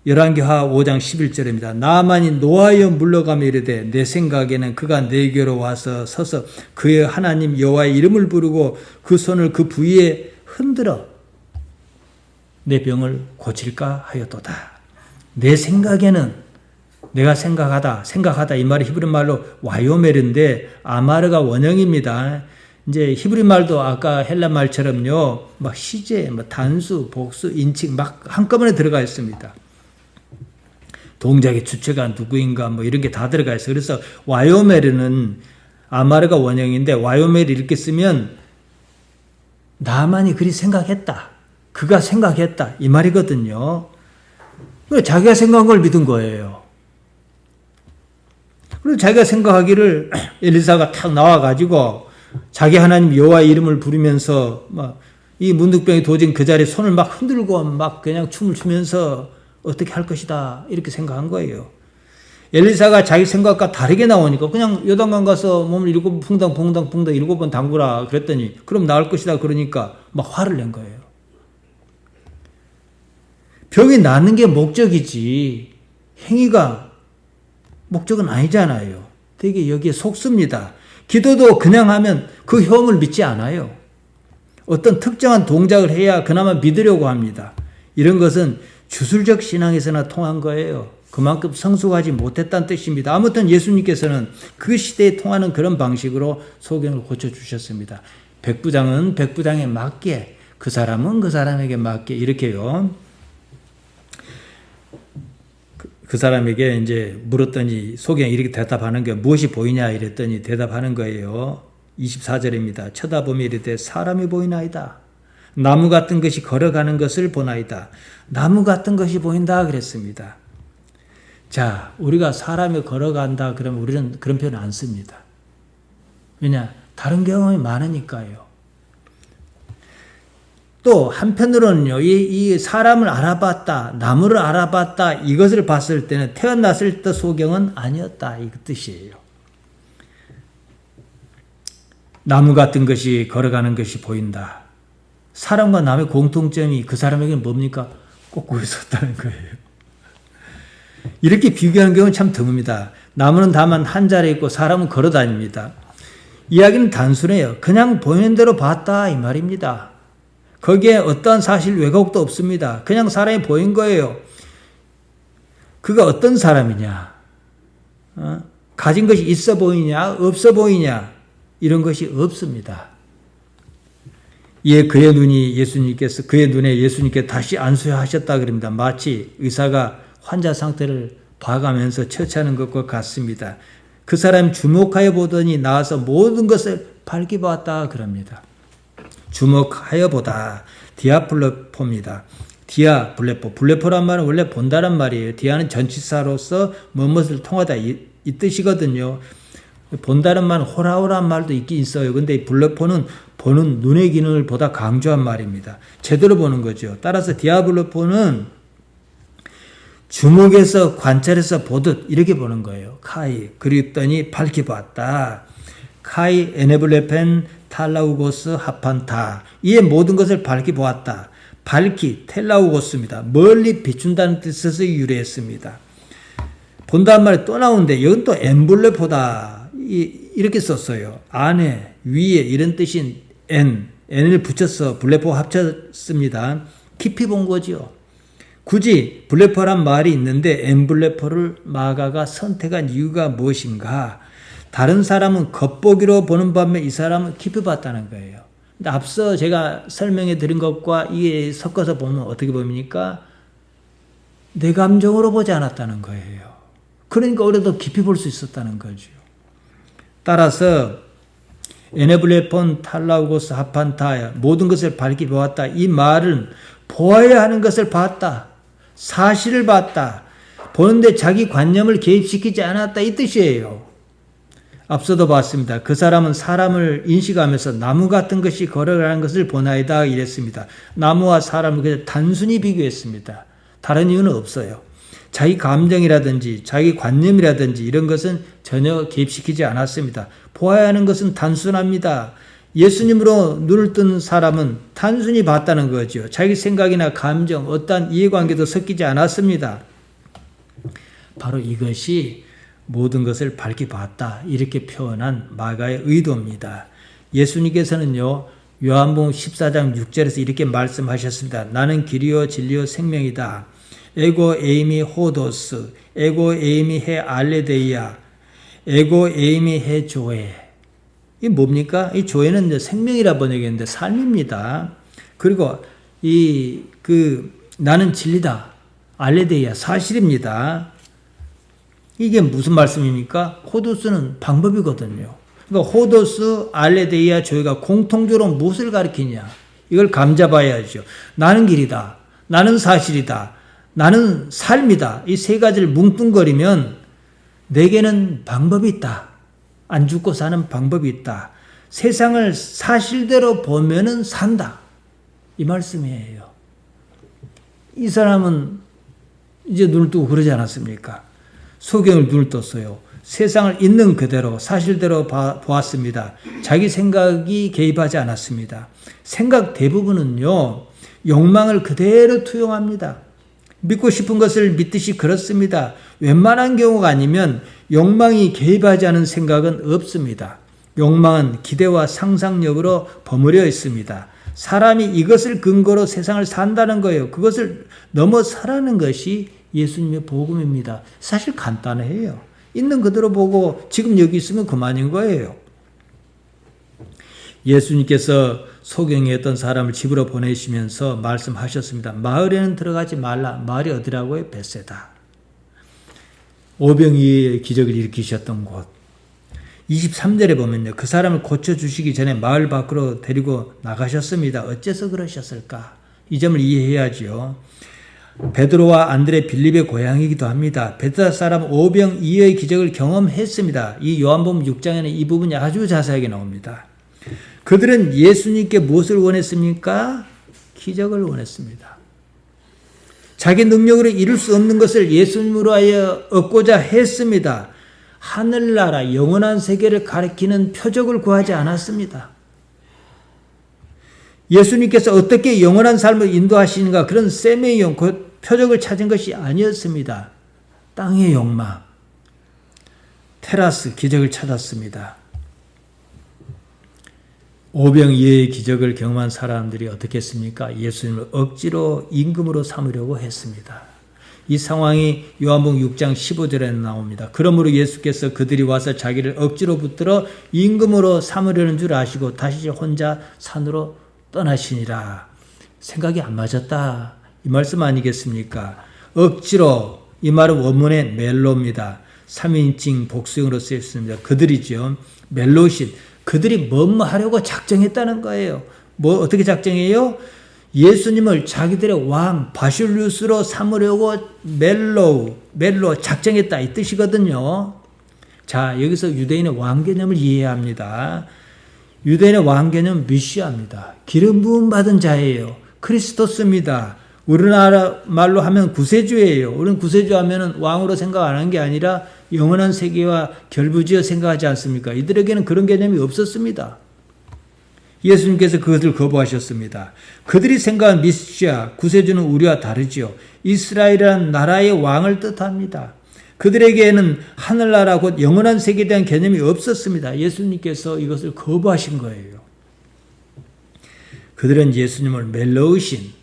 열왕기하 5장 11절입니다. 나아만이 노하여 물러가며 이르되 내 생각에는 그가 내게로 와서 서서 그의 하나님 여호와의 이름을 부르고 그 손을 그 부위에 흔들어 내 병을 고칠까 하였도다. 내 생각에는 내가 생각하다 이 말이 히브리 말로 와요멜인데 아마르가 원형입니다. 이제 히브리 말도 아까 헬라 말처럼요, 막 시제, 뭐 단수, 복수, 인칭 막 한꺼번에 들어가 있습니다. 동작의 주체가 누구인가 뭐 이런 게 다 들어가 있어요. 그래서 와요멜은 아마르가 원형인데 와요멜이 이렇게 쓰면 나만이 그리 생각했다. 그가 생각했다. 이 말이거든요. 자기가 생각한 걸 믿은 거예요. 그리고 자기가 생각하기를 엘리사가 탁 나와가지고 자기 하나님 여호와의 이름을 부르면서 막 이 문둥병이 도진 그 자리에 손을 막 흔들고 막 그냥 춤을 추면서 어떻게 할 것이다 이렇게 생각한 거예요. 엘리사가 자기 생각과 다르게 나오니까 그냥 요단강 가서 몸을 7번 붕당 7번 담그라 그랬더니 그럼 나을 것이다 그러니까 막 화를 낸 거예요. 병이 낫는 게 목적이지 행위가 목적은 아니잖아요. 되게 여기에 속습니다. 기도도 그냥 하면 그 효험을 믿지 않아요. 어떤 특정한 동작을 해야 그나마 믿으려고 합니다. 이런 것은 주술적 신앙에서나 통한 거예요. 그만큼 성숙하지 못했다는 뜻입니다. 아무튼 예수님께서는 그 시대에 통하는 그런 방식으로 소경을 고쳐주셨습니다. 백부장은 백부장에 맞게, 그 사람은 그 사람에게 맞게 이렇게요. 그 사람에게 이제 물었더니 소경이 이렇게 대답하는 게 무엇이 보이냐 이랬더니 대답하는 거예요. 24절입니다. 쳐다보며 이르되 사람이 보이나이다. 나무 같은 것이 걸어가는 것을 보나이다. 나무 같은 것이 보인다 그랬습니다. 자, 우리가 사람이 걸어간다 그러면 우리는 그런 표현 안 씁니다. 왜냐? 다른 경험이 많으니까요. 또 한편으로는요, 이 사람을 알아봤다, 나무를 알아봤다, 이것을 봤을 때는 태어났을 때 소경은 아니었다, 이 뜻이에요. 나무 같은 것이 걸어가는 것이 보인다. 사람과 남의 공통점이 그 사람에게는 뭡니까? 꺾고 있었다는 거예요. 이렇게 비교하는 경우는 참 드뭅니다. 나무는 다만 한 자리에 있고 사람은 걸어 다닙니다. 이야기는 단순해요. 그냥 보이는 대로 봤다 이 말입니다. 거기에 어떠한 사실 왜곡도 없습니다. 그냥 사람이 보인 거예요. 그가 어떤 사람이냐? 가진 것이 있어 보이냐? 없어 보이냐? 이런 것이 없습니다. 이에 그의 눈에 예수님께 다시 안수하셨다 그럽니다. 마치 의사가 환자 상태를 봐가면서 처치하는 것과 같습니다. 그 사람이 주목하여 보더니 나와서 모든 것을 밝혀보았다 그럽니다. 주목하여 보다. 디아블레포입니다. 디아블레포. 블레포란 말은 원래 본다란 말이에요. 디아는 전치사로서 무엇을 통하다 이 뜻이거든요. 본다는 말은 호라호란 말도 있긴 있어요. 근데 블레포는 보는 눈의 기능을 보다 강조한 말입니다. 제대로 보는 거죠. 따라서 디아블레포는 주목해서 관찰해서 보듯 이렇게 보는 거예요. 카이. 그랬더니 밝혀봤다. 카이 에네블레펜 탈라우고스 하판타. 이에 모든 것을 밝혀보았다. 밝히 텔라우고스입니다. 멀리 비춘다는 뜻에서 유래했습니다. 본다는 말이 또 나오는데 이건 또 엠블레포다. 이렇게 썼어요. 안에, 위에 이런 뜻인 n을 붙여서 블레포 합쳤습니다. 깊이 본 거죠. 굳이 블레포란 말이 있는데 엠블레포를 마가가 선택한 이유가 무엇인가? 다른 사람은 겉보기로 보는 반면 이 사람은 깊이 봤다는 거예요. 근데 앞서 제가 설명해 드린 것과 이게 섞어서 보면 어떻게 보입니까? 내 감정으로 보지 않았다는 거예요. 그러니까 오히려 깊이 볼 수 있었다는 거죠. 따라서 에네블레폰 탈라우고스 하판타 모든 것을 밝히 보았다. 이 말은 보아야 하는 것을 봤다. 사실을 봤다. 보는데 자기 관념을 개입시키지 않았다. 이 뜻이에요. 앞서도 봤습니다. 그 사람은 사람을 인식하면서 나무 같은 것이 걸어가는 것을 보나이다 이랬습니다. 나무와 사람을 그냥 단순히 비교했습니다. 다른 이유는 없어요. 자기 감정이라든지 자기 관념이라든지 이런 것은 전혀 개입시키지 않았습니다. 보아야 하는 것은 단순합니다. 예수님으로 눈을 뜬 사람은 단순히 봤다는 거죠. 자기 생각이나 감정, 어떠한 이해관계도 섞이지 않았습니다. 바로 이것이 모든 것을 밝히 봤다. 이렇게 표현한 마가의 의도입니다. 예수님께서는요, 요한복음 14장 6절에서 이렇게 말씀하셨습니다. 나는 길이요 진리요 생명이다. 에고 에이미 호도스, 에고 에이미 해 알레데이아, 에고 에이미 해 조에. 이게 뭡니까? 이 조에는 이제 생명이라 번역했는데 삶입니다. 그리고 나는 진리다. 알레데이아, 사실입니다. 이게 무슨 말씀입니까? 호도스는 방법이거든요. 그러니까 호도스, 알레데이아, 조에가 공통적으로 무엇을 가리키냐? 이걸 감잡아야죠. 나는 길이다. 나는 사실이다. 나는 삶이다. 이 세 가지를 뭉뚱거리면 내게는 방법이 있다. 안 죽고 사는 방법이 있다. 세상을 사실대로 보면은 산다. 이 말씀이에요. 이 사람은 이제 눈을 뜨고 그러지 않았습니까? 소경을 눈을 떴어요. 세상을 있는 그대로 사실대로 보았습니다. 자기 생각이 개입하지 않았습니다. 생각 대부분은요, 욕망을 그대로 투영합니다. 믿고 싶은 것을 믿듯이 그렇습니다. 웬만한 경우가 아니면 욕망이 개입하지 않은 생각은 없습니다. 욕망은 기대와 상상력으로 버무려 있습니다. 사람이 이것을 근거로 세상을 산다는 거예요. 그것을 넘어서라는 것이 예수님의 복음입니다. 사실 간단해요. 있는 그대로 보고 지금 여기 있으면 그만인 거예요. 예수님께서 소경에 어떤 사람을 집으로 보내시면서 말씀하셨습니다. 마을에는 들어가지 말라. 마을이 어디라고요? 벳세다. 오병이어의 기적을 일으키셨던 곳. 23절에 보면요. 그 사람을 고쳐주시기 전에 마을 밖으로 데리고 나가셨습니다. 어째서 그러셨을까? 이 점을 이해해야지요. 베드로와 안드레 빌립의 고향이기도 합니다. 베드다 사람 오병이어의 기적을 경험했습니다. 이 요한복음 6장에는 이 부분이 아주 자세하게 나옵니다. 그들은 예수님께 무엇을 원했습니까? 기적을 원했습니다. 자기 능력으로 이룰 수 없는 것을 예수님으로 하여 얻고자 했습니다. 하늘나라 영원한 세계를 가리키는 표적을 구하지 않았습니다. 예수님께서 어떻게 영원한 삶을 인도하시는가 그런 셈의 영, 그 표적을 찾은 것이 아니었습니다. 땅의 욕망, 테라스 기적을 찾았습니다. 오병이어의 기적을 경험한 사람들이 어떻게 했습니까? 예수님을 억지로 임금으로 삼으려고 했습니다. 이 상황이 요한복음 6장 15절에 나옵니다. 그러므로 예수께서 그들이 와서 자기를 억지로 붙들어 임금으로 삼으려는 줄 아시고 다시 혼자 산으로 떠나시니라. 생각이 안 맞았다. 이 말씀 아니겠습니까? 억지로, 이 말은 원문의 멜로입니다. 3인칭 복수형으로 쓰였습니다. 그들이죠. 멜로신. 그들이 뭐뭐 하려고 작정했다는 거예요. 뭐 어떻게 작정해요? 예수님을 자기들의 왕 바실루스로 삼으려고 멜로 작정했다 이 뜻이거든요. 자, 여기서 유대인의 왕 개념을 이해해야 합니다. 유대인의 왕 개념은 메시아입니다. 기름 부음 받은 자예요. 크리스토스입니다. 우리나라 말로 하면 구세주예요. 우리는 구세주 하면은 왕으로 생각 안 하는 게 아니라 영원한 세계와 결부지어 생각하지 않습니까? 이들에게는 그런 개념이 없었습니다. 예수님께서 그것을 거부하셨습니다. 그들이 생각한 메시아, 구세주는 우리와 다르지요. 이스라엘이라는 나라의 왕을 뜻합니다. 그들에게는 하늘나라 곧 영원한 세계에 대한 개념이 없었습니다. 예수님께서 이것을 거부하신 거예요. 그들은 예수님을 멜로우신,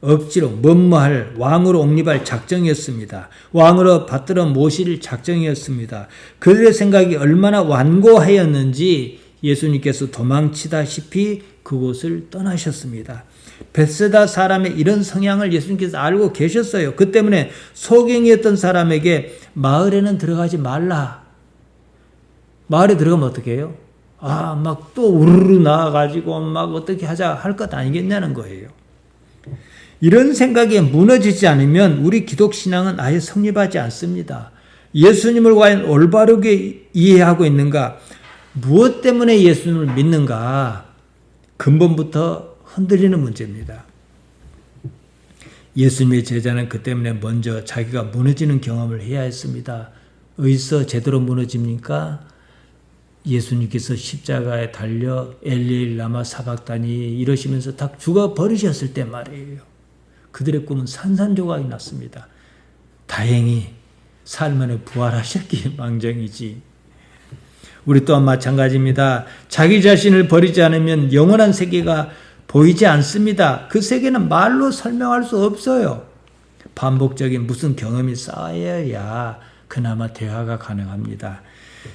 억지로 뭐뭐할 왕으로 옹립할 작정이었습니다. 왕으로 받들어 모실 작정이었습니다. 그들의 생각이 얼마나 완고하였는지 예수님께서 도망치다시피 그곳을 떠나셨습니다. 벳세다 사람의 이런 성향을 예수님께서 알고 계셨어요. 그 때문에 소경이었던 사람에게 마을에는 들어가지 말라. 마을에 들어가면 어떻게 해요? 막 또 우르르 나와가지고 막 어떻게 하자 할 것 아니겠냐는 거예요. 이런 생각에 무너지지 않으면 우리 기독신앙은 아예 성립하지 않습니다. 예수님을 과연 올바르게 이해하고 있는가? 무엇 때문에 예수님을 믿는가? 근본부터 흔들리는 문제입니다. 예수님의 제자는 그 때문에 먼저 자기가 무너지는 경험을 해야 했습니다. 어디서 제대로 무너집니까? 예수님께서 십자가에 달려 엘리 라마 사박다니 이러시면서 다 죽어버리셨을 때 말이에요. 그들의 꿈은 산산조각이 났습니다. 다행히 삶 안에 부활하셨기에 망정이지. 우리 또한 마찬가지입니다. 자기 자신을 버리지 않으면 영원한 세계가 보이지 않습니다. 그 세계는 말로 설명할 수 없어요. 반복적인 무슨 경험이 쌓여야 그나마 대화가 가능합니다.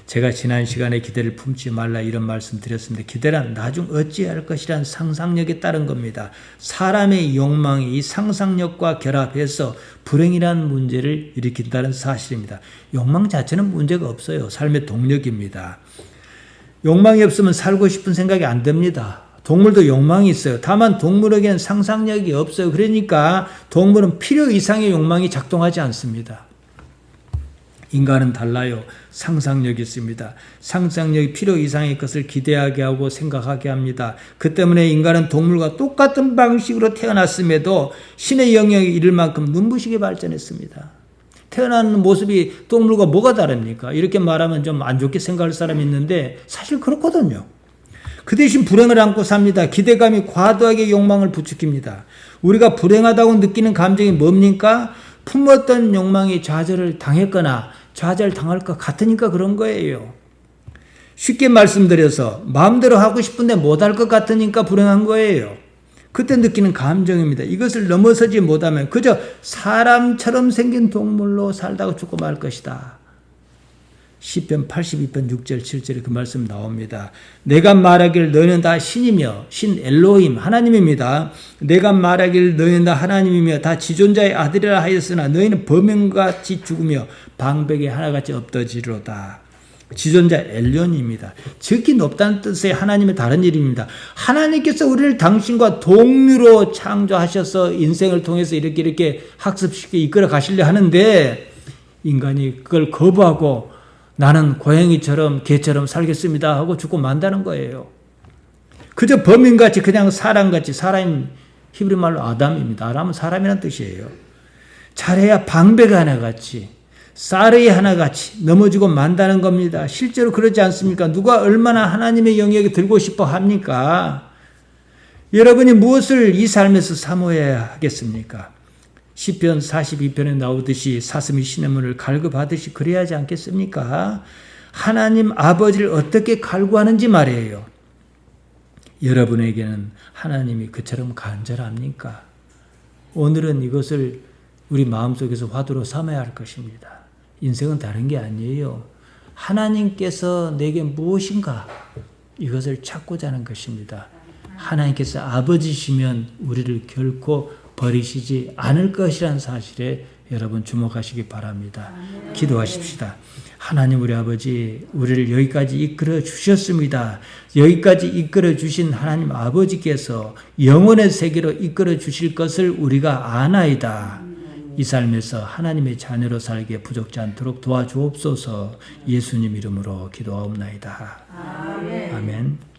제가 지난 시간에 기대를 품지 말라 이런 말씀 드렸습니다. 기대란 나중 어찌할 것이란 상상력에 따른 겁니다. 사람의 욕망이 이 상상력과 결합해서 불행이라는 문제를 일으킨다는 사실입니다. 욕망 자체는 문제가 없어요. 삶의 동력입니다. 욕망이 없으면 살고 싶은 생각이 안 듭니다. 동물도 욕망이 있어요. 다만 동물에게는 상상력이 없어요. 그러니까 동물은 필요 이상의 욕망이 작동하지 않습니다. 인간은 달라요. 상상력이 있습니다. 상상력이 필요 이상의 것을 기대하게 하고 생각하게 합니다. 그 때문에 인간은 동물과 똑같은 방식으로 태어났음에도 신의 영역에 이를 만큼 눈부시게 발전했습니다. 태어나는 모습이 동물과 뭐가 다릅니까? 이렇게 말하면 좀 안 좋게 생각할 사람이 있는데 사실 그렇거든요. 그 대신 불행을 안고 삽니다. 기대감이 과도하게 욕망을 부추깁니다. 우리가 불행하다고 느끼는 감정이 뭡니까? 품었던 욕망이 좌절을 당했거나 좌절당할 것 같으니까 그런 거예요. 쉽게 말씀드려서 마음대로 하고 싶은데 못할 것 같으니까 불행한 거예요. 그때 느끼는 감정입니다. 이것을 넘어서지 못하면 그저 사람처럼 생긴 동물로 살다가 죽고 말 것이다. 시편 82편 6절 7절에 그 말씀 나옵니다. 내가 말하길 너희는 다 신이며 신 엘로힘 하나님입니다. 내가 말하길 너희는 다 하나님이며 다 지존자의 아들이라 하였으나 너희는 범인같이 죽으며 방백에 하나같이 엎어지리로다. 지존자 엘론입니다. 즉히 높다는 뜻의 하나님의 다른 이름입니다. 하나님께서 우리를 당신과 동류로 창조하셔서 인생을 통해서 이렇게 학습시켜 이끌어 가시려 하는데 인간이 그걸 거부하고 나는 고양이처럼 개처럼 살겠습니다 하고 죽고 만다는 거예요. 그저 범인같이 그냥 사람같이, 사람 히브리 말로 아담입니다. 아담은 사람이라는 뜻이에요. 잘해야 방백 하나같이, 쌀의 하나같이 넘어지고 만다는 겁니다. 실제로 그렇지 않습니까? 누가 얼마나 하나님의 영역에 들고 싶어 합니까? 여러분이 무엇을 이 삶에서 사모해야 하겠습니까? 시편 42편에 나오듯이 사슴이 시냇물을 갈급하듯이 그래야 하지 않겠습니까? 하나님 아버지를 어떻게 갈구하는지 말이에요. 여러분에게는 하나님이 그처럼 간절합니까? 오늘은 이것을 우리 마음속에서 화두로 삼아야 할 것입니다. 인생은 다른 게 아니에요. 하나님께서 내게 무엇인가 이것을 찾고자 하는 것입니다. 하나님께서 아버지시면 우리를 결코 버리시지 않을 것이라는 사실에 여러분 주목하시기 바랍니다. 기도하십시다. 하나님 우리 아버지, 우리를 여기까지 이끌어 주셨습니다. 여기까지 이끌어 주신 하나님 아버지께서 영혼의 세계로 이끌어 주실 것을 우리가 아나이다. 이 삶에서 하나님의 자녀로 살기에 부족지 않도록 도와주옵소서. 예수님 이름으로 기도하옵나이다. 아멘.